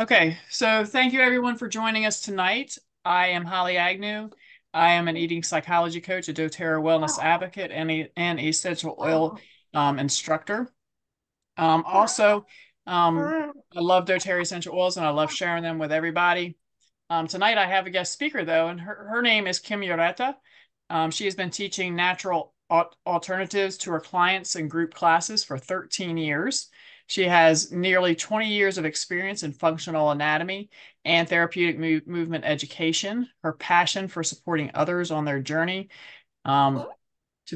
Okay, so thank you everyone for joining us tonight. I am Holly Agnew. I am an eating psychology coach, a doTERRA wellness advocate, and essential oil instructor. Also, I love doTERRA essential oils and I love sharing them with everybody. Tonight I have a guest speaker though, and her name is Kim Ureta. She has been teaching natural alternatives to her clients in group classes for 13 years. She has nearly 20 years of experience in functional anatomy and therapeutic movement education. Her passion for supporting others on their journey to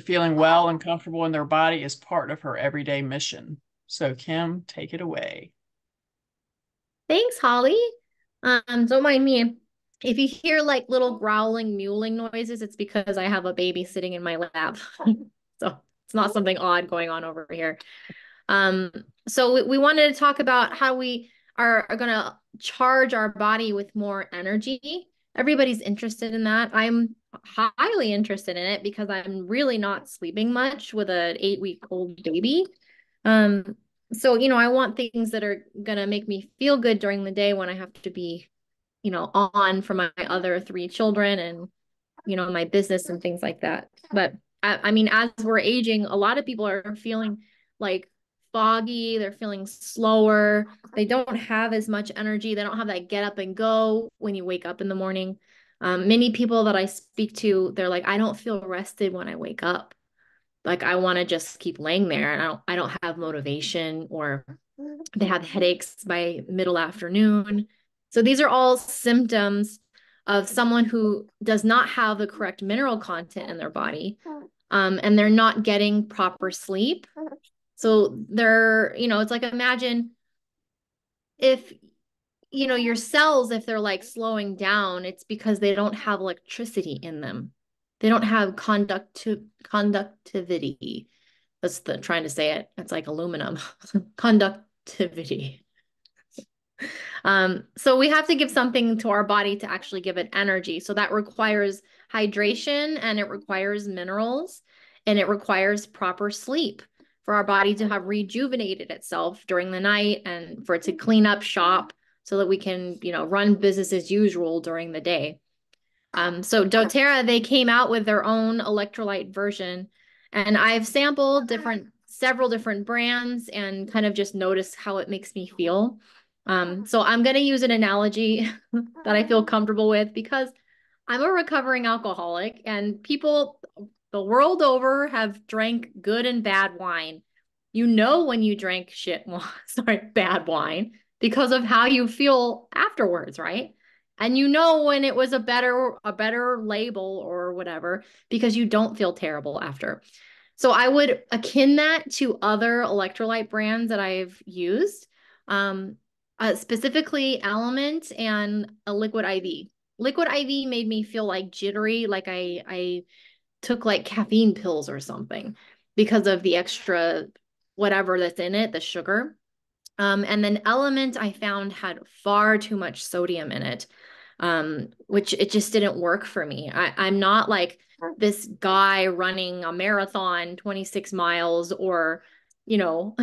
feeling well and comfortable in their body is part of her everyday mission. So, Kim, take it away. Thanks, Holly. Don't mind me. If you hear like little growling, mewling noises, it's because I have a baby sitting in my lap. So it's not something odd going on over here. Um, so we wanted to talk about how we are going to charge our body with more energy. Everybody's interested in that. I'm highly interested in it because I'm really not sleeping much with an 8-week-old baby. Um, so I want things that are going to make me feel good during the day when I have to be, on for my other three children and, my business and things like that. But I mean, as we're aging, a lot of people are feeling like foggy, they're feeling slower, they don't have as much energy, they don't have that get up and go when you wake up in the morning. Many people that I speak to, they're like, I don't feel rested when I wake up. Like I want to just keep laying there and I don't have motivation, or they have headaches by middle afternoon. So these are all symptoms of someone who does not have the correct mineral content in their body, and they're not getting proper sleep. So it's like, imagine if, your cells, if they're like slowing down, it's because they don't have electricity in them. They don't have conductivity. That's the trying to say it. It's like aluminum. Conductivity. So we have to give something to our body to actually give it energy. So that requires hydration, and it requires minerals, and it requires proper sleep for our body to have rejuvenated itself during the night and for it to clean up shop so that we can, run business as usual during the day. So doTERRA, they came out with their own electrolyte version, and I've sampled several different brands and kind of just noticed how it makes me feel. So I'm going to use an analogy that I feel comfortable with because I'm a recovering alcoholic, and people the world over have drank good and bad wine. You know when you drank bad wine because of how you feel afterwards, right? And you know when it was a better label or whatever because you don't feel terrible after. So I would akin that to other electrolyte brands that I've used, specifically Element and a Liquid IV. Liquid IV made me feel like jittery, like I took like caffeine pills or something because of the extra whatever that's in it, the sugar. And then Element I found had far too much sodium in it, which it just didn't work for me. I'm not like this guy running a marathon 26 miles or, you know,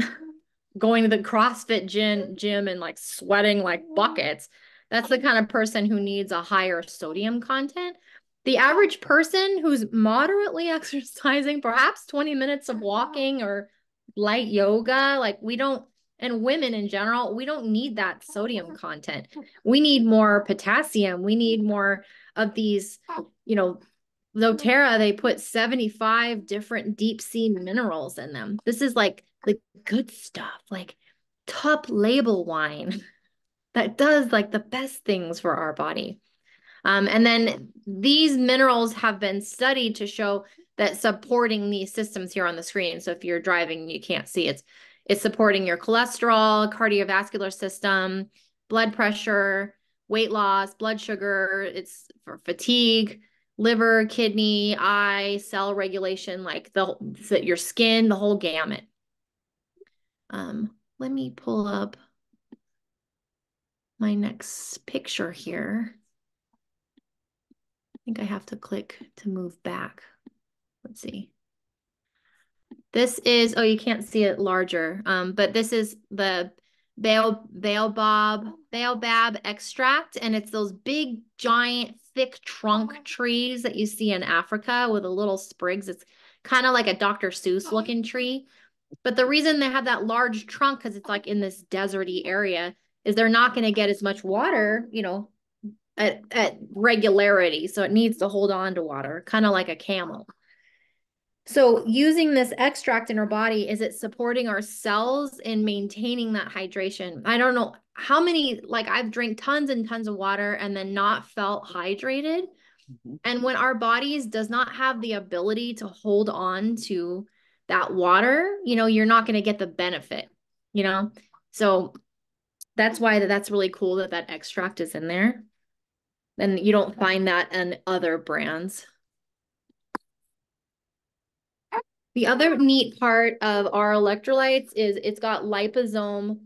going to the CrossFit gym and like sweating like buckets. That's the kind of person who needs a higher sodium content. The average person who's moderately exercising, perhaps 20 minutes of walking or light yoga, like we don't, and women in general, we don't need that sodium content. We need more potassium. We need more of these, you know, doTERRA, they put 75 different deep sea minerals in them. This is like the good stuff, like top label wine that does like the best things for our body. And then these minerals have been studied to show that supporting these systems here on the screen. So if you're driving, you can't see it's supporting your cholesterol, cardiovascular system, blood pressure, weight loss, blood sugar. It's for fatigue, liver, kidney, eye, cell regulation, like your skin, the whole gamut. Let me pull up my next picture here. I think I have to click to move back. Let's see. This is, oh, you can't see it larger, but this is the baobab extract, and it's those big, giant, thick trunk trees that you see in Africa with the little sprigs. It's kind of like a Dr. Seuss looking tree. But the reason they have that large trunk, because it's like in this deserty area, is they're not going to get as much water, at regularity. So it needs to hold on to water, kind of like a camel. So using this extract in our body, is it supporting our cells in maintaining that hydration? I don't know how many, like I've drank tons and tons of water and then not felt hydrated. Mm-hmm. And when our bodies does not have the ability to hold on to that water, you're not going to get the benefit, you know? So that's why that's really cool that that extract is in there. And you don't find that in other brands. The other neat part of our electrolytes is it's got liposomal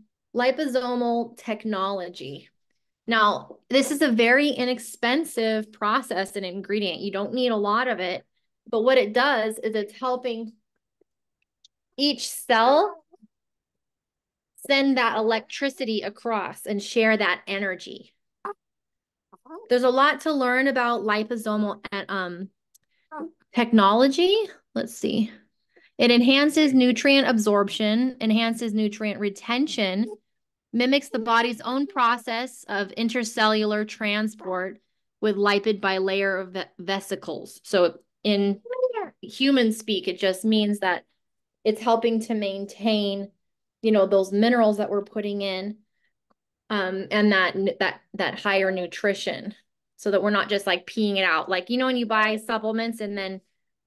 technology. Now, this is a very inexpensive process and ingredient. You don't need a lot of it, but what it does is it's helping each cell send that electricity across and share that energy. There's a lot to learn about liposomal technology. Let's see. It enhances nutrient absorption, enhances nutrient retention, mimics the body's own process of intercellular transport with lipid bilayer of vesicles. So in human speak, it just means that it's helping to maintain, those minerals that we're putting in, and that higher nutrition, so that we're not just like peeing it out. Like, when you buy supplements and then,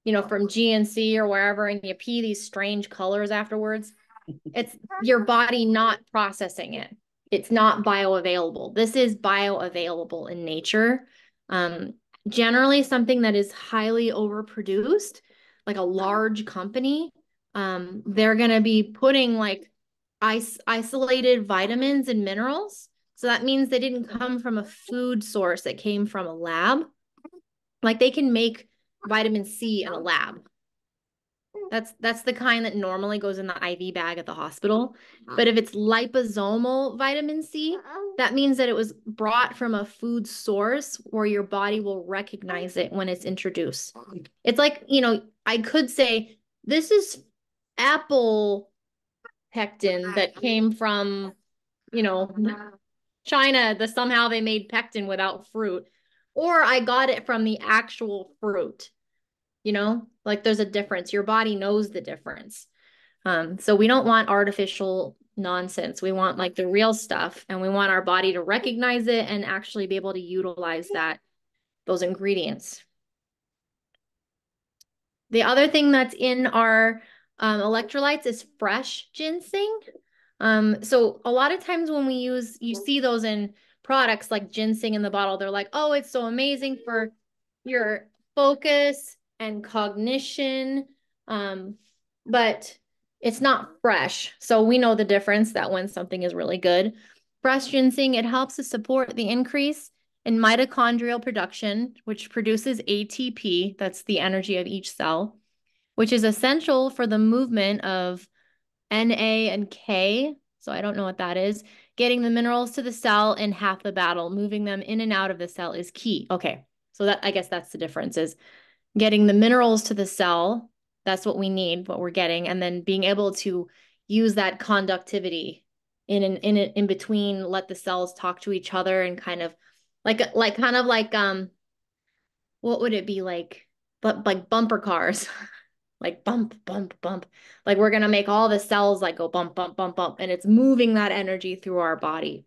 from GNC or wherever, and you pee these strange colors afterwards, it's your body not processing it. It's not bioavailable. This is bioavailable in nature. Generally something that is highly overproduced, like a large company, they're going to be putting like isolated vitamins and minerals. So that means they didn't come from a food source that came from a lab. Like they can make vitamin C in a lab. That's the kind that normally goes in the IV bag at the hospital. But if it's liposomal vitamin C, that means that it was brought from a food source where your body will recognize it when it's introduced. It's like, I could say this is apple pectin that came from, China, that somehow they made pectin without fruit, or I got it from the actual fruit. Like there's a difference. Your body knows the difference. So we don't want artificial nonsense. We want like the real stuff, and we want our body to recognize it and actually be able to utilize those ingredients. The other thing that's in our electrolytes is fresh ginseng. So a lot of times when you see those in products like ginseng in the bottle, they're like, oh, it's so amazing for your focus and cognition. But it's not fresh. So we know the difference that when something is really good. Fresh ginseng, it helps to support the increase in mitochondrial production, which produces ATP, that's the energy of each cell, which is essential for the movement of Na and K. So I don't know what that is. Getting the minerals to the cell in half the battle, moving them in and out of the cell is key. Okay, so I guess that's the difference, is getting the minerals to the cell. That's what we need, what we're getting, and then being able to use that conductivity in between, let the cells talk to each other, and kind of like what would it be like? But like bumper cars. Like bump, bump, bump. Like we're going to make all the cells like go bump, bump, bump, bump. And it's moving that energy through our body.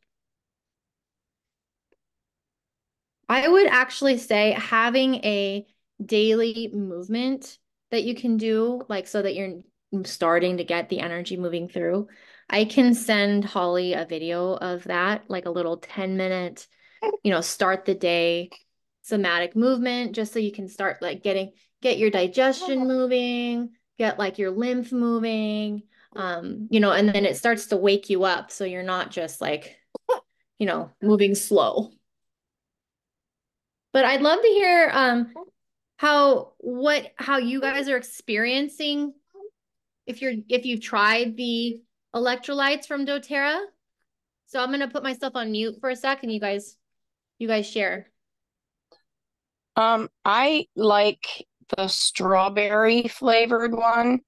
I would actually say having a daily movement that you can do, like so that you're starting to get the energy moving through. I can send Holly a video of that, like a little 10-minute, start the day somatic movement, just so you can start like get your digestion moving, get like your lymph moving, and then it starts to wake you up, so you're not just like, moving slow. But I'd love to hear how you guys are experiencing, if you've tried the electrolytes from doTERRA. So I'm gonna put myself on mute for a second. You guys share. I like the strawberry flavored one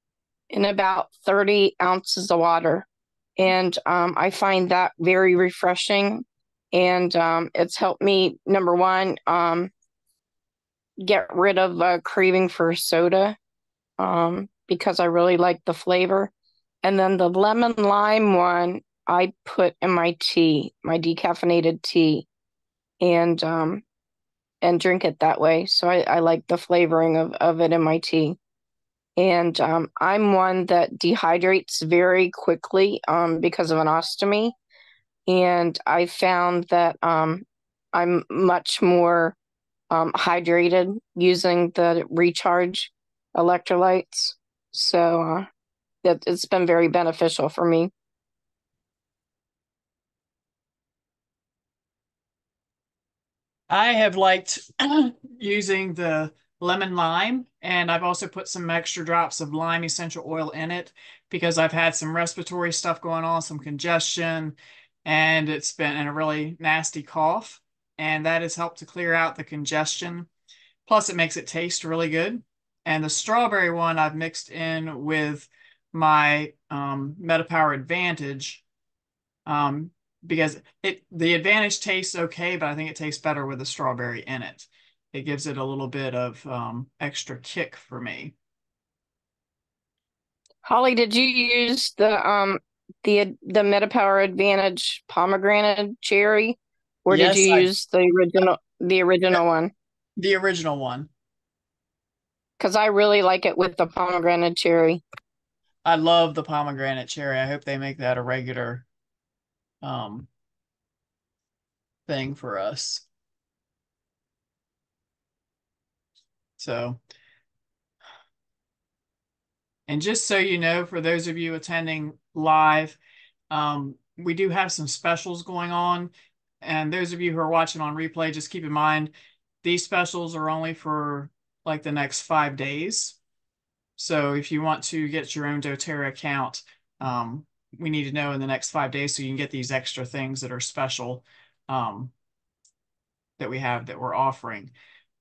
in about 30 ounces of water. And I find that very refreshing. And it's helped me, number one, get rid of a craving for soda because I really like the flavor. And then the lemon lime one I put in my tea, my decaffeinated tea, and drink it that way. So I like the flavoring of it in my tea. And I'm one that dehydrates very quickly because of an ostomy. And I found that I'm much more hydrated using the recharge electrolytes. So it's been very beneficial for me. I have liked using the lemon lime, and I've also put some extra drops of lime essential oil in it because I've had some respiratory stuff going on, some congestion, and it's been in a really nasty cough. And that has helped to clear out the congestion. Plus, it makes it taste really good. And the strawberry one I've mixed in with my MetaPower Advantage um, because the Advantage tastes okay, but I think it tastes better with the strawberry in it. It gives it a little bit of extra kick for me. Holly, did you use the MetaPower Advantage pomegranate cherry, or did you Yes, I use the original one? the original one. Because I really like it with the pomegranate cherry. I love the pomegranate cherry. I hope they make that a regular um, thing for us. So, and just so you know, for those of you attending live, we do have some specials going on. And those of you who are watching on replay, just keep in mind these specials are only for like the next 5 days. So if you want to get your own doTERRA account, we need to know in the next 5 days so you can get these extra things that are special um, that we have that we're offering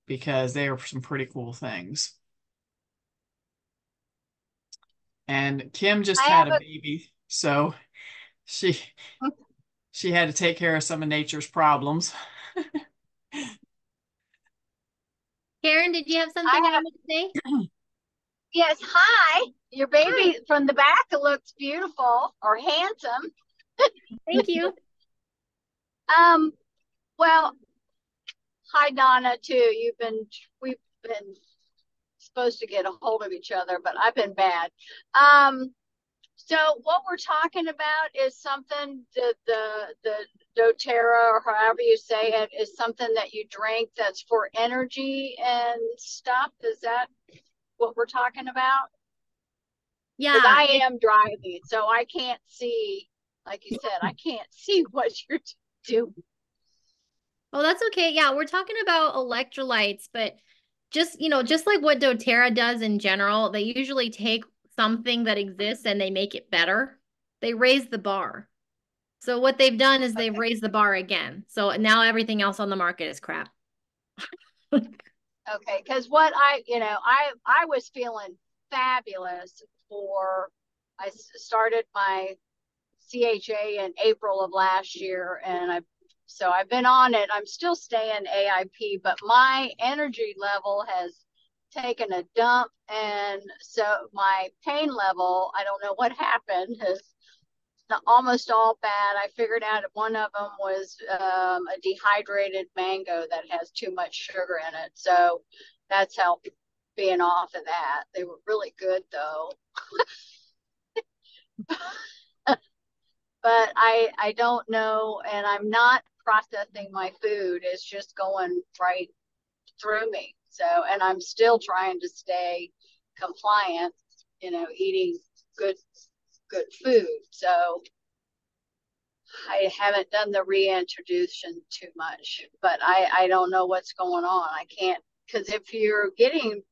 because they are some pretty cool things. And Kim just I had have a baby, so she a, she had to take care of some of nature's problems. Karen, did you have I something you have, wanted to say? yes, hi. Your Hi, baby from the back looks beautiful or handsome. thank you. Um, well, hi Donna too. We've been supposed to get a hold of each other, but I've been bad. Um, so what we're talking about is something that the doTERRA or however you say it is something that you drink that's for energy and stuff. Is that what we're talking about? Because Yeah, I am driving, so I can't see. Like you said, I can't see what you're doing. oh, that's okay. Yeah, we're talking about electrolytes, but just like what doTERRA does in general, they usually take something that exists and they make it better. They raise the bar. So what they've done is they've Okay, raised the bar again. So now everything else on the market is crap. okay. Because what I was feeling fabulous for. I started my CHA in April of last year, and I've been on it. I'm still staying AIP, but my energy level has taken a dump, and so my pain level, I don't know what happened, has almost all bad. I figured out one of them was a dehydrated mango that has too much sugar in it, so that's helped being off of that. They were really good though. But I don't know, and I'm not processing my food. It's just going right through me. So, and I'm still trying to stay compliant, eating good good food. So I haven't done the reintroduction too much, but I don't know what's going on. I can't, because if you're getting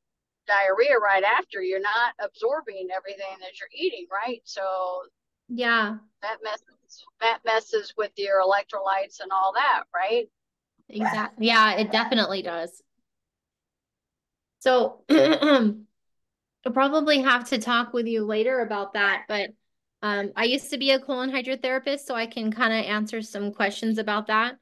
diarrhea right after, you're not absorbing everything that you're eating, right? So Yeah. that messes that messes with your electrolytes and all that, right? Exactly. Yeah, it definitely does. So I'll probably have to talk with you later about that, but I used to be a colon hydrotherapist, so I can kind of answer some questions about that,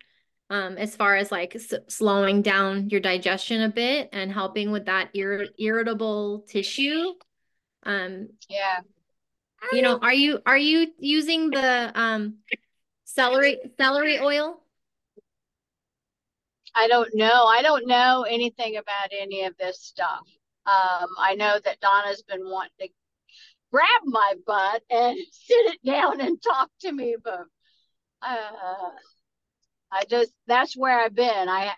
as far as like slowing down your digestion a bit and helping with that irritable tissue. Yeah. Are you using the celery oil? I don't know. I don't know anything about any of this stuff. I know that Donna's been wanting to grab my butt and sit it down and talk to me, but I just that's where I've been. I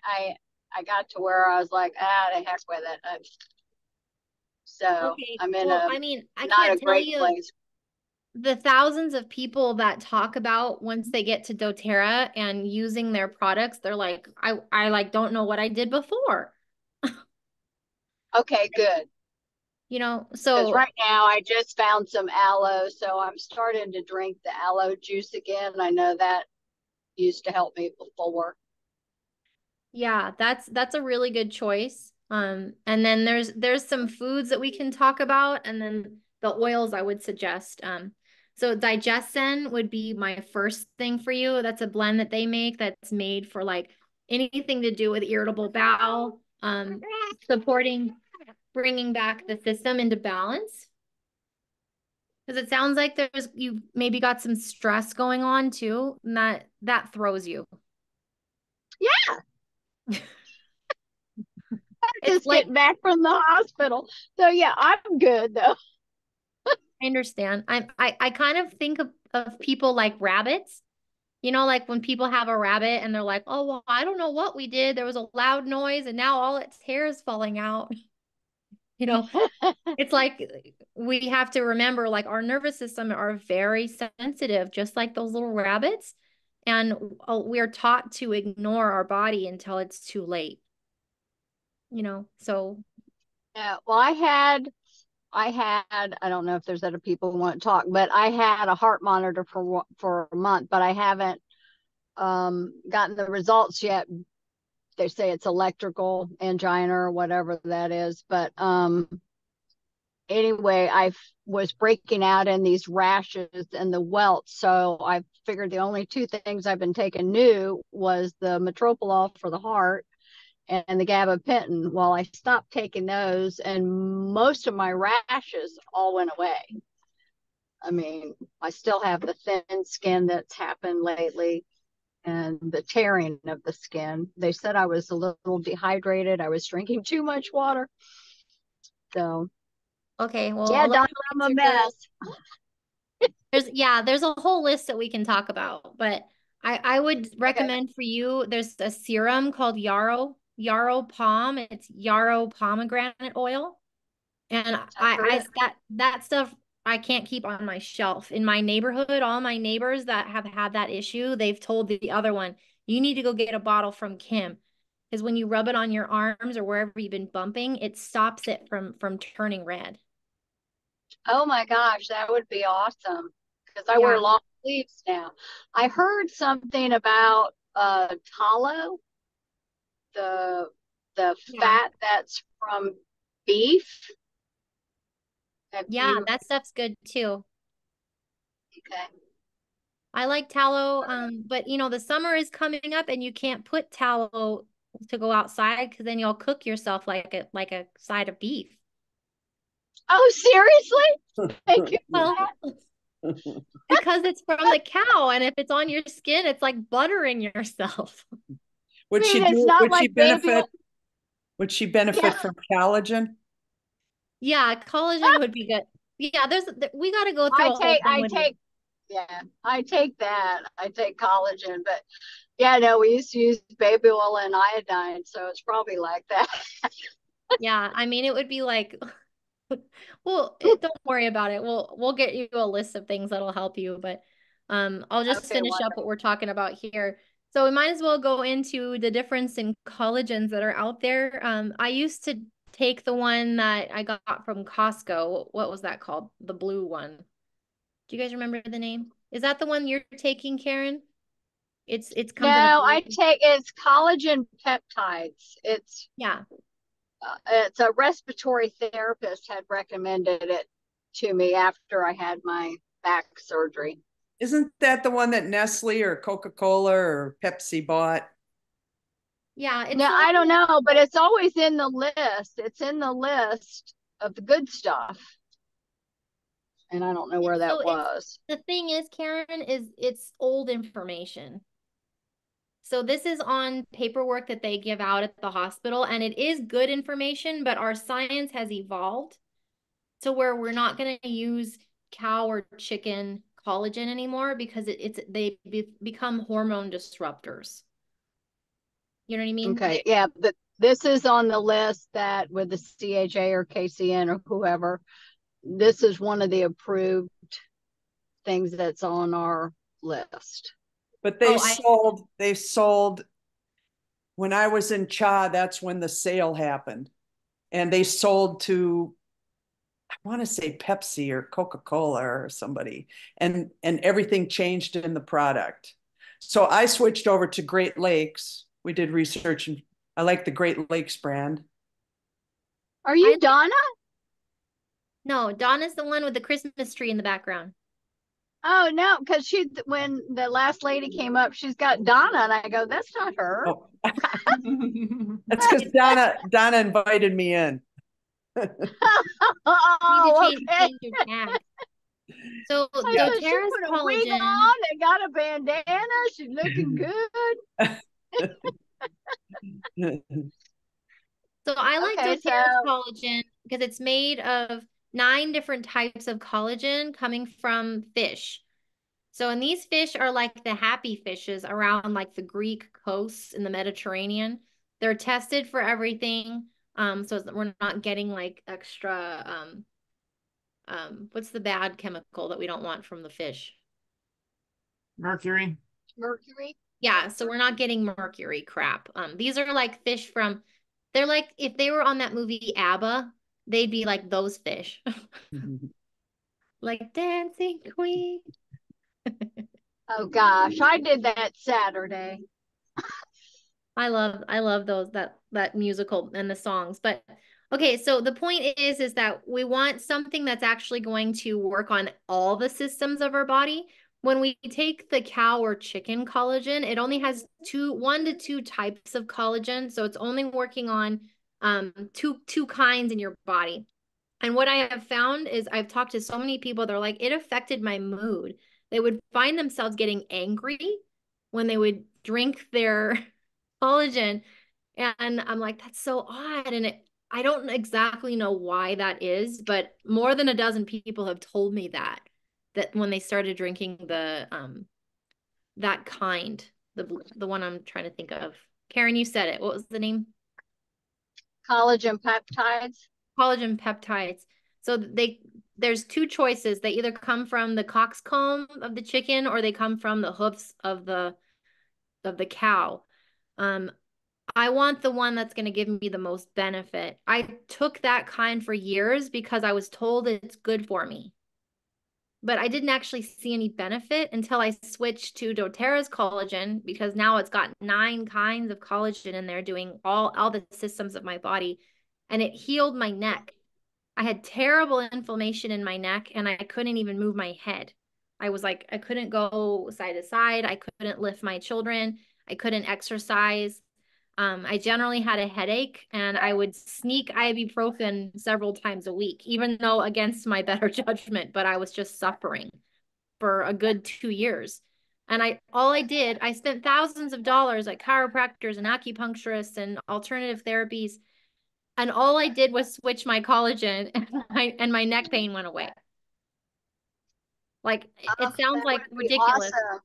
got to where I was like, the heck with it. So Okay. I'm in Well, a I mean, I not can't a tell great you place. the thousands of people that talk about once they get to doTERRA and using their products, they're like, I like don't know what I did before. Okay, good. Because So right now I just found some aloe, so I'm starting to drink the aloe juice again. I know that used to help me before. yeah, that's a really good choice. And then there's some foods that we can talk about, and then the oils I would suggest. So Digesten would be my first thing for you. That's a blend that they make that's made for like anything to do with irritable bowel, supporting bringing back the system into balance. Because it sounds like you maybe got some stress going on too, and that throws you. Yeah, It's just like getting back from the hospital. So yeah, I'm good though. I understand. I kind of think of people like rabbits. Like when people have a rabbit and they're like, oh, well, I don't know what we did. There was a loud noise and now all its hair is falling out. You know, it's like we have to remember like our nervous system are very sensitive, just like those little rabbits. And we're taught to ignore our body until it's too late. So Yeah, well, I don't know if there's other people who want to talk, but I had a heart monitor for a month, but I haven't gotten the results yet. They say it's electrical angina or whatever that is, but anyway, I was breaking out in these rashes and the welts, so I figured the only two things I've been taking new was the metoprolol for the heart and the gabapentin. Well, I stopped taking those, and most of my rashes all went away. I mean, I still have the thin skin that's happened lately and the tearing of the skin. They said I was a little dehydrated. I was drinking too much water. So, okay, well, yeah, I'll let Donna, you I'm a answer the mess. there's a whole list that we can talk about, but I would Okay. recommend for you, there's a serum called Yarrow Palm. It's Yarrow pomegranate oil. And that stuff I can't keep on my shelf. In my neighborhood, all my neighbors that have had that issue, they've told the other one, you need to go get a bottle from Kim. Because when you rub it on your arms or wherever you've been bumping, it stops it from turning red. Oh my gosh, that would be awesome because I wear Yeah. long sleeves now. I heard something about tallow, the the Yeah. fat that's from beef. Have Yeah, you that stuff's good too. okay? I like tallow, but the summer is coming up and you can't put tallow to go outside because then you'll cook yourself like a side of beef. Oh, seriously? Thank you for Well, that. because it's from the cow, and if it's on your skin, it's like buttering yourself. I Would she mean, it's do, not would she like baby. would she benefit Yeah, from collagen? Yeah, collagen would be good. Yeah, we got to go through a whole thing I with you. take, yeah, I take that. I take collagen, but yeah, no, we used to use baby oil and iodine, so it's probably like that. Yeah, I mean, it would be like, well, don't worry about it. We'll get you a list of things that'll help you, but I'll just Okay, finish up what wonderful. we're talking about here. So we might as well go into the difference in collagens that are out there. I used to take the one that I got from Costco. What was that called? The blue one. Do you guys remember the name? Is that the one you're taking, Karen? It's comes in a No, blue. it's collagen peptides. Yeah. It's a respiratory therapist had recommended it to me after I had my back surgery. Isn't that the one that Nestle or Coca-Cola or Pepsi bought? Yeah, it's No, I don't know, but it's always in the list. It's in the list of the good stuff. And I don't know where that was. The thing is, Karen, is it's old information. So this is on paperwork that they give out at the hospital, and it is good information, but our science has evolved to where we're not going to use cow or chicken collagen anymore because they become hormone disruptors. You know what I mean? Okay, yeah, but this is on the list that with the CHA or KCN or whoever, this is one of the approved things that's on our list. But they sold when I was in Cha, that's when the sale happened. And they sold to, I want to say Pepsi or Coca-Cola or somebody, and everything changed in the product. So I switched over to Great Lakes. We did research, and I like the Great Lakes brand. Are you Donna? No, Donna's the one with the Christmas tree in the background. Oh no, because when the last lady came up, she's got Donna, and I go, that's not her. Oh. That's because Donna invited me in. Oh, change your tag. So yeah. doTERRA's She put a wig collagen on and got a bandana. She's looking good. So I like Okay, doTERRA's collagen because it's made of 9 different types of collagen coming from fish. So, and these fish are like the happy fishes around like the Greek coasts in the Mediterranean. They're tested for everything. So that we're not getting like extra, what's the bad chemical that we don't want from the fish? Mercury. Mercury. Yeah, so we're not getting mercury crap. These are like fish from, they're like, if they were on that movie ABBA, they'd be like those fish. Like Dancing Queen. Oh gosh, I did that Saturday. I love those that musical and the songs. But okay, so the point is that we want something that's actually going to work on all the systems of our body. When we take the cow or chicken collagen, it only has 1 to 2 types of collagen, so it's only working on two kinds in your body. And what I have found is I've talked to so many people, they're like, it affected my mood. They would find themselves getting angry when they would drink their collagen. And I'm like, that's so odd. And I don't exactly know why that is, but more than a dozen people have told me that when they started drinking that kind, the one I'm trying to think of. Karen, you said it. What was the name? Collagen peptides. Collagen peptides. So there's 2 choices. They either come from the coxcomb of the chicken or they come from the hoofs of the cow. I want the one that's going to give me the most benefit. I took that kind for years because I was told it's good for me. But I didn't actually see any benefit until I switched to doTERRA's collagen because now it's got 9 kinds of collagen in there doing all the systems of my body. And it healed my neck. I had terrible inflammation in my neck and I couldn't even move my head. I was like, I couldn't go side to side. I couldn't lift my children. I couldn't exercise. I generally had a headache and I would sneak ibuprofen several times a week, even though against my better judgment, but I was just suffering for a good 2 years. And I spent thousands of dollars at chiropractors and acupuncturists and alternative therapies. And all I did was switch my collagen and my neck pain went away. Like it sounds like ridiculous. Awesome.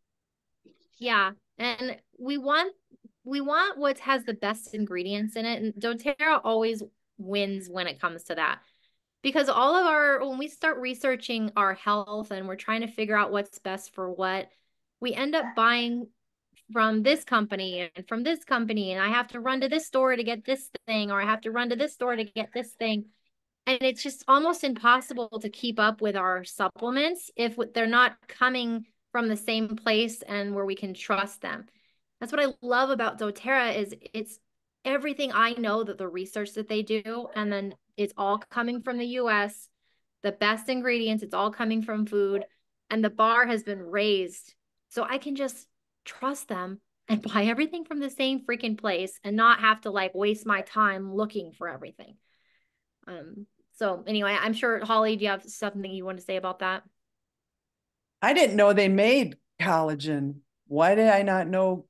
Yeah. And we want what has the best ingredients in it. And doTERRA always wins when it comes to that. Because when we start researching our health and we're trying to figure out what's best for what, we end up buying from this company and from this company, and I have to run to this store to get this thing, or I have to run to this store to get this thing. And it's just almost impossible to keep up with our supplements if they're not coming from the same place and where we can trust them. That's what I love about doTERRA is it's everything I know, that the research that they do, and then it's all coming from the US, the best ingredients, it's all coming from food, and the bar has been raised. So I can just trust them and buy everything from the same freaking place and not have to like waste my time looking for everything. So anyway, I'm sure, Holly, do you have something you want to say about that? I didn't know they made collagen. Why did I not know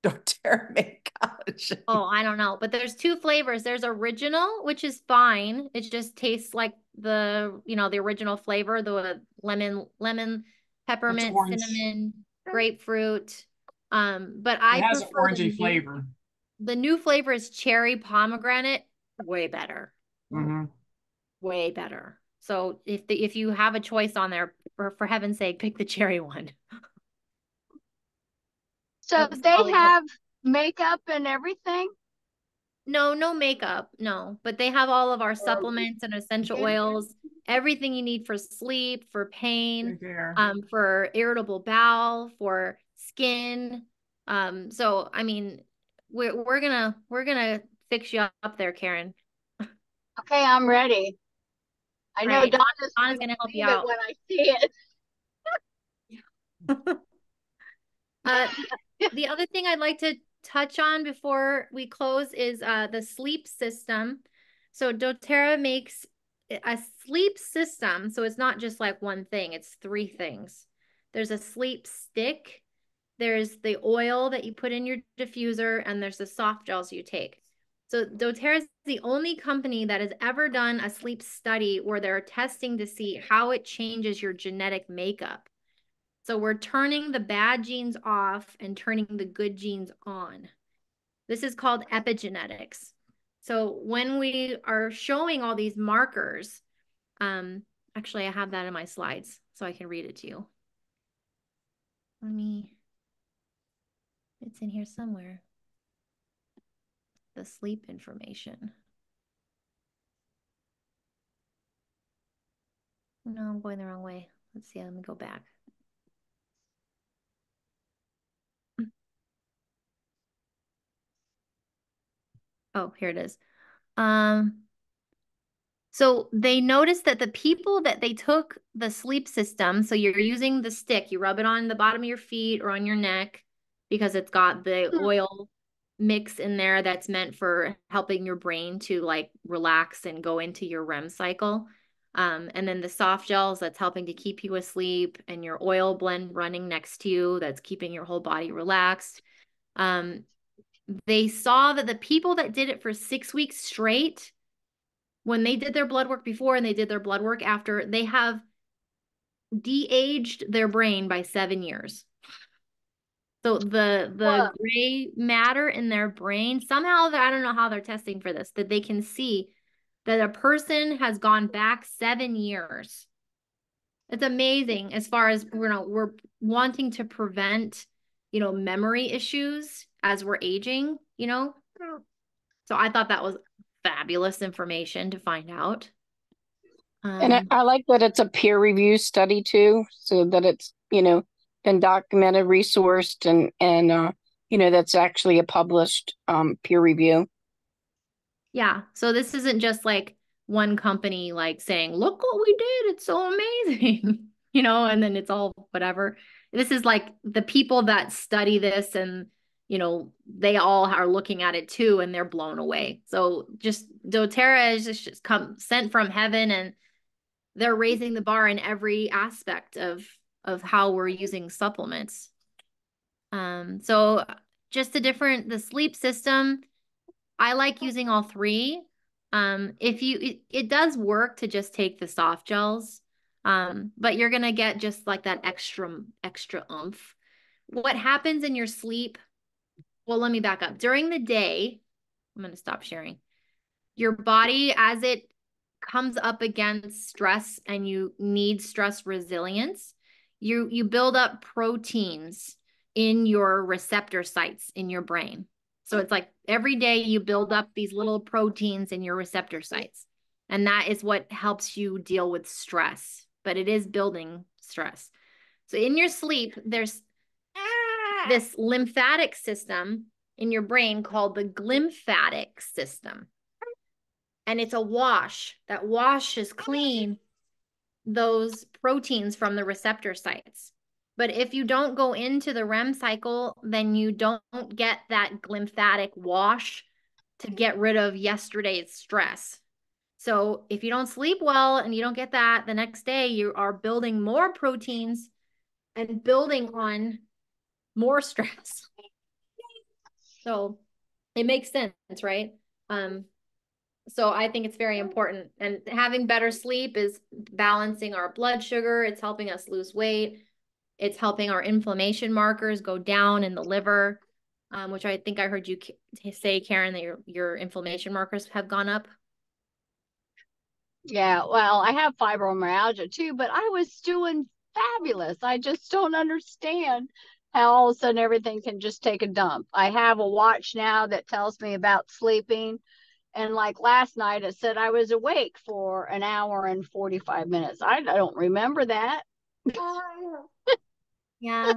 doTERRA made collagen? Oh, I don't know, but there's two flavors. There's original, which is fine. It just tastes like the, the original flavor, the lemon, peppermint, cinnamon, grapefruit. But I It has an prefer orangey flavor. the new flavor is cherry pomegranate. Way better. Mm-hmm. Way better. So if you have a choice on there, for heaven's sake, pick the cherry one. So they have makeup and everything? No, no makeup, no. But they have all of our supplements and essential oils, everything you need for sleep, for pain, for irritable bowel, for skin. So I mean, we're gonna fix you up there, Karen. Okay, I'm ready. I know Right. Donna's gonna help you it out when I see it. The other thing I'd like to touch on before we close is the sleep system. So doTERRA makes a sleep system. So it's not just like one thing, it's three things. There's a sleep stick, there's the oil that you put in your diffuser, and there's the soft gels you take. So doTERRA is the only company that has ever done a sleep study where they're testing to see how it changes your genetic makeup. So we're turning the bad genes off and turning the good genes on. This is called epigenetics. So when we are showing all these markers, actually I have that in my slides so I can read it to you. It's in here somewhere. The sleep information. No, I'm going the wrong way. Let's see, let me go back. Oh, here it is. So they noticed that the people that they took the sleep system, so you're using the stick, you rub it on the bottom of your feet or on your neck because it's got the oil mix in there that's meant for helping your brain to like relax and go into your REM cycle. And then the soft gels that's helping to keep you asleep, and your oil blend running next to you that's keeping your whole body relaxed. They saw that the people that did it for 6 weeks straight, when they did their blood work before and they did their blood work after, they have de-aged their brain by 7 years. So the gray matter in their brain, somehow, I don't know how they're testing for this, that they can see that a person has gone back 7 years. It's amazing as far as we're wanting to prevent, memory issues as we're aging, So I thought that was fabulous information to find out. And I like that it's a peer review study too, so that it's, been documented, resourced, and that's actually a published peer review. Yeah. So this isn't just like one company like saying, look what we did, it's so amazing, and then it's all whatever. This is like the people that study this, and they all are looking at it too, and they're blown away. So just doTERRA is just sent from heaven, and they're raising the bar in every aspect of how we're using supplements. So just the sleep system, I like using all three. It does work to just take the soft gels, but you're gonna get just like that extra oomph. What happens in your sleep? Well, let me back up. During the day, I'm gonna stop sharing. Your body, as it comes up against stress and you need stress resilience, you build up proteins in your receptor sites in your brain. So it's like every day you build up these little proteins in your receptor sites. And that is what helps you deal with stress, but it is building stress. So in your sleep, there's this lymphatic system in your brain called the glymphatic system. And it's a wash that washes clean those proteins from the receptor sites. But if you don't go into the REM cycle, then you don't get that glymphatic wash to get rid of yesterday's stress. So if you don't sleep well and you don't get that, the next day you are building more proteins and building on more stress. So it makes sense, right? So I think it's very important. And having better sleep is balancing our blood sugar. It's helping us lose weight. It's helping our inflammation markers go down in the liver, which I think I heard you say, Karen, that your inflammation markers have gone up. Yeah, well, I have fibromyalgia too, but I was doing fabulous. I just don't understand how all of a sudden everything can just take a dump. I have a watch now that tells me about sleeping. And like last night, it said I was awake for an hour and 45 minutes. I don't remember that. Yeah.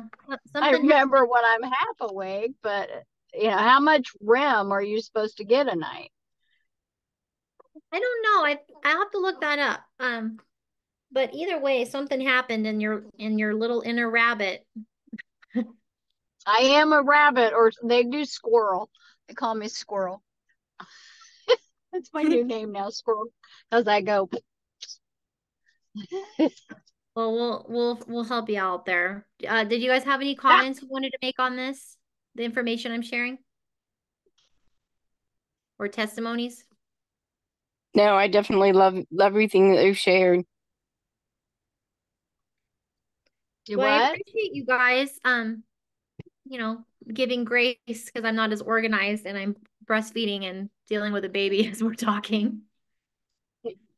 I remember when I'm half awake, but how much REM are you supposed to get a night? I don't know. I have to look that up. But either way, something happened in your little inner rabbit. I am a rabbit, or they do squirrel. They call me Squirrel. That's my new name now, Squirrel, because I go. Well, we'll help you out there. Did you guys have any comments you wanted to make on this? The information I'm sharing? Or testimonies? No, I definitely love everything that you've shared. Well, I appreciate you guys giving grace because I'm not as organized and I'm breastfeeding and dealing with a baby as we're talking.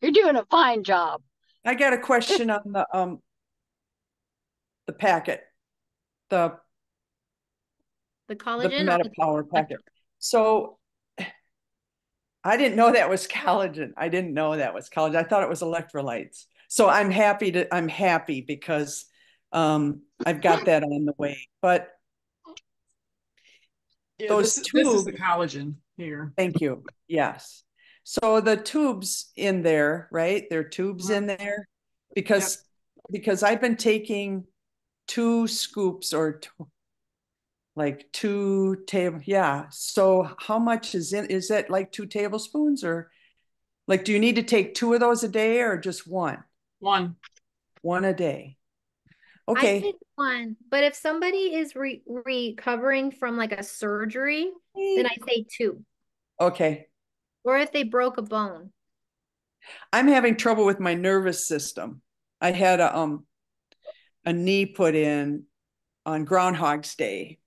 You're doing a fine job. I got a question on the packet, the collagen, the MetaPower packet. So I didn't know that was collagen. I didn't know that was collagen. I thought it was electrolytes. So I'm happy because I've got that on the way. But yeah, those this is the collagen here. Thank you. Yes. So the tubes in there, right? There are tubes in there because I've been taking 2 scoops or like 2 table. Yeah. So how much is in? Is that like 2 tablespoons or like, do you need to take 2 of those a day or just one? One a day. Okay. I take 1, but if somebody is recovering from like a surgery, then I say 2. Okay. Or if they broke a bone. I'm having trouble with my nervous system. I had a knee put in on Groundhog's Day,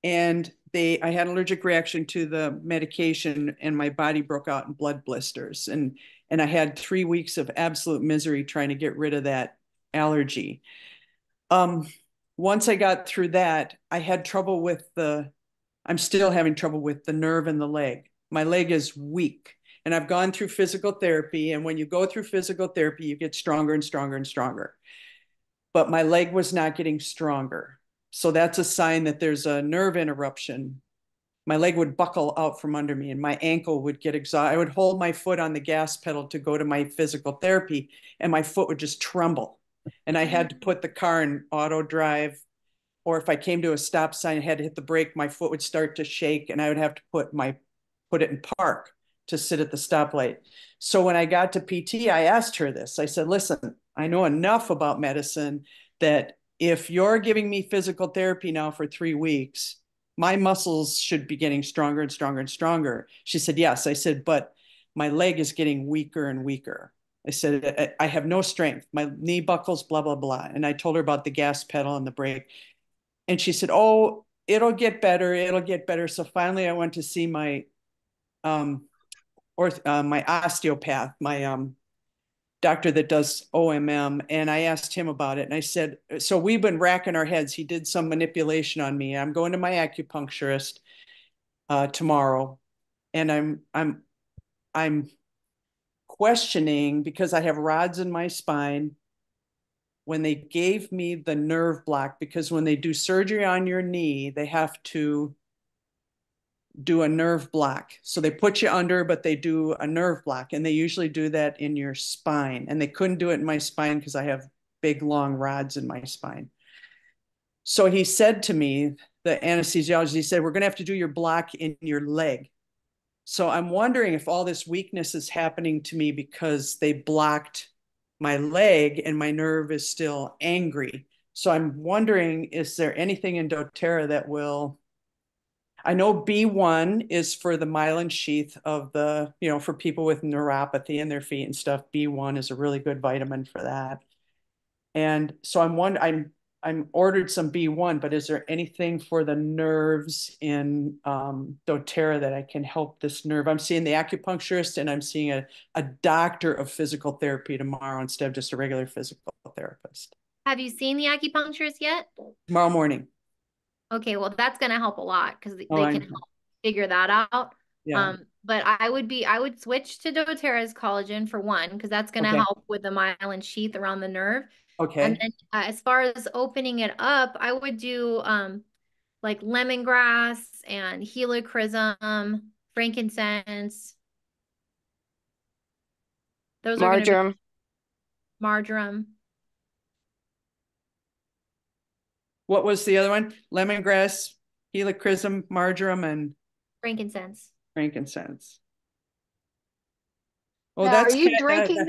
and I had an allergic reaction to the medication, and my body broke out in blood blisters, and I had 3 weeks of absolute misery trying to get rid of that allergy. Once I got through that, I had trouble with I'm still having trouble with the nerve in the leg. My leg is weak, and I've gone through physical therapy, and when you go through physical therapy, you get stronger and stronger and stronger. But my leg was not getting stronger. So that's a sign that there's a nerve interruption. My leg would buckle out from under me and my ankle would get exhausted. I would hold my foot on the gas pedal to go to my physical therapy and my foot would just tremble. And I had to put the car in auto drive, or if I came to a stop sign and had to hit the brake, my foot would start to shake and I would have to put it in park to sit at the stoplight. So when I got to PT, I asked her this. I said, listen, I know enough about medicine that if you're giving me physical therapy now for 3 weeks, my muscles should be getting stronger and stronger and stronger. She said, yes. I said, but my leg is getting weaker and weaker. I said, I have no strength. My knee buckles, blah, blah, blah. And I told her about the gas pedal and the brake. And she said, oh, it'll get better. It'll get better. So finally I went to see my my osteopath, my doctor that does OMM, and I asked him about it. And I said, so we've been racking our heads. He did some manipulation on me. I'm going to my acupuncturist tomorrow, and I'm questioning because I have rods in my spine. when they gave me the nerve block, because when they do surgery on your knee, they have to do a nerve block. So they put you under, but they do a nerve block, and they usually do that in your spine. And they couldn't do it in my spine because I have big, long rods in my spine. So he said to me, the anesthesiologist, he said, we're going to have to do your block in your leg. So I'm wondering if all this weakness is happening to me because they blocked my leg and my nerve is still angry. So I'm wondering, is there anything in doTERRA that will, I know B1 is for the myelin sheath of the, for people with neuropathy in their feet and stuff. B1 is a really good vitamin for that. And so I'm ordered some B1, but is there anything for the nerves in doTERRA that I can help this nerve? I'm seeing the acupuncturist and I'm seeing a doctor of physical therapy tomorrow instead of just a regular physical therapist. Have you seen the acupuncturist yet? Tomorrow morning. Okay, well, that's going to help a lot because they Oh, can help figure that out. Yeah. But I would switch to doTERRA's collagen for one, because that's going to Okay. help with the myelin sheath around the nerve. Okay. And then as far as opening it up, I would do like lemongrass and helichrysum, frankincense. Those are going to be Marjoram. marjoram. What was the other one? Lemongrass, helichrysum, marjoram, and Frankincense. frankincense. Oh, Now, that's are you drinking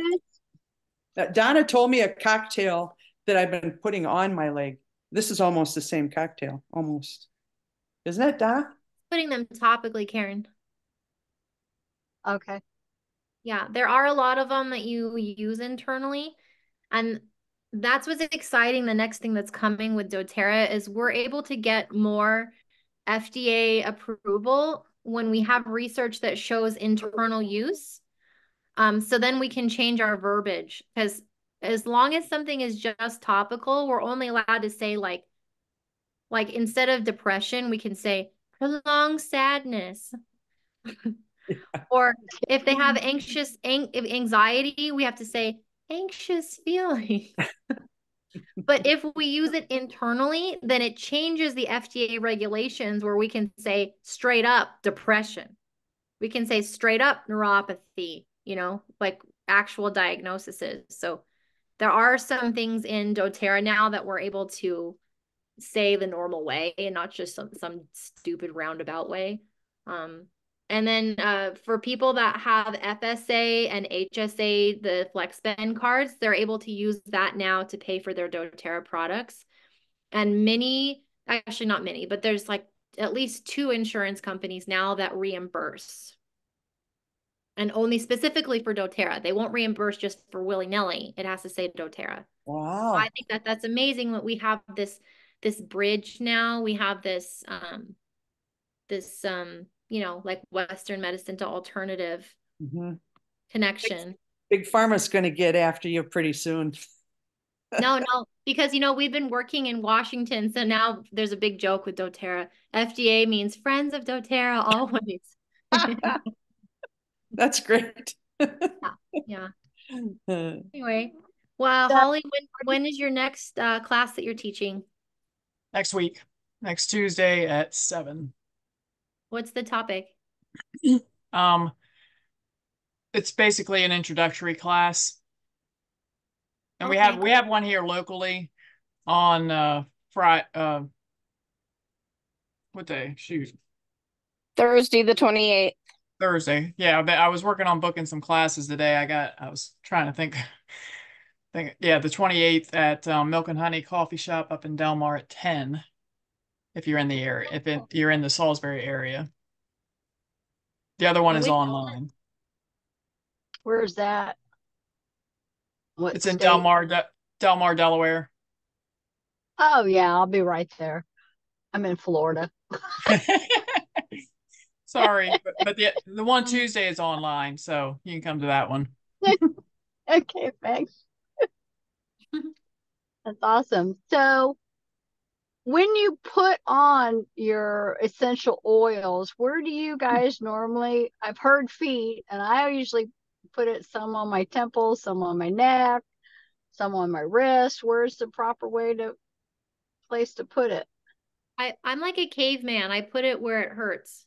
this? Donna told me a cocktail that I've been putting on my leg. This is almost the same cocktail, almost. Isn't it, Donna? Putting them topically, Karen. Okay. Yeah, there are a lot of them that you use internally. And that's what's exciting. The next thing that's coming with doTERRA is we're able to get more FDA approval when we have research that shows internal use. So then we can change our verbiage, because as long as something is just topical, we're only allowed to say like instead of depression, we can say prolonged sadness. Or if they have anxiety, we have to say anxious feeling. But if we use it internally, then it changes the FDA regulations where we can say straight up depression. We can say straight up neuropathy, like actual diagnoses. So there are some things in doTERRA now that we're able to say the normal way and not just some stupid roundabout way. And then for people that have FSA and HSA, the FlexBend cards, they're able to use that now to pay for their doTERRA products. And actually not many, but there's like at least 2 insurance companies now that reimburse. And only specifically for doTERRA. They won't reimburse just for willy-nilly. It has to say doTERRA. Wow. I think that's amazing that we have this bridge now. We have this like Western medicine to alternative connection. Big Pharma's going to get after you pretty soon. No, because we've been working in Washington, so now there's a big joke with doTERRA. FDA means friends of doTERRA always. That's great. Yeah. Anyway, well, Holly, when is your next class that you're teaching? Next week, next Tuesday at 7. What's the topic? It's basically an introductory class. And Okay. we have one here locally on Friday, what day? Shoot. Thursday the 28th. Thursday. Yeah, I was working on booking some classes today. I was trying to think. Yeah, the 28th at Milk and Honey Coffee Shop up in Delmar at 10. If you're in the area, you're in the Salisbury area. The other one is online. Where's that? What It's in state? Delmar, Delaware. Oh yeah, I'll be right there. I'm in Florida. Sorry, but the one Tuesday is online, so you can come to that one. Okay, thanks. That's awesome. So when you put on your essential oils, where do you guys normally, I've heard feet, and I usually put it some on my temples, some on my neck, some on my wrist. Where's the proper place to put it? I'm like a caveman. I put it where it hurts.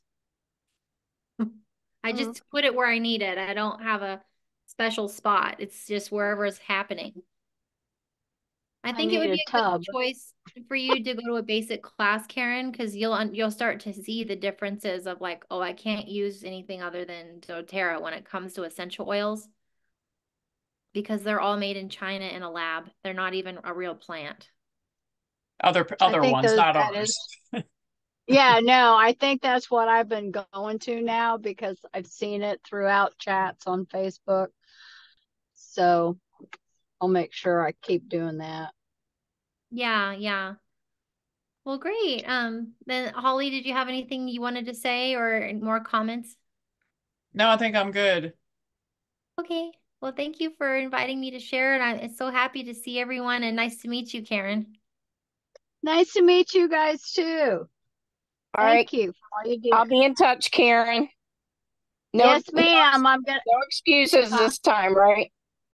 I just put it where I need it. I don't have a special spot. It's just wherever it's happening. I think it would be a good choice for you to go to a basic class, Karen, because you'll start to see the differences of like, oh, I can't use anything other than doTERRA when it comes to essential oils, because they're all made in China in a lab. They're not even a real plant. Other ones, not ours. Yeah, no, I think that's what I've been going to now because I've seen it throughout chats on Facebook. So I'll make sure I keep doing that. Yeah, yeah. Well, great. Then Holly, did you have anything you wanted to say or more comments? No, I think I'm good. Okay. Well, thank you for inviting me to share, and I'm so happy to see everyone, and nice to meet you, Karen. Nice to meet you guys too. Thank you for all you do. I'll be in touch, Karen. Yes, ma'am. I'm gonna. No excuses this time, right?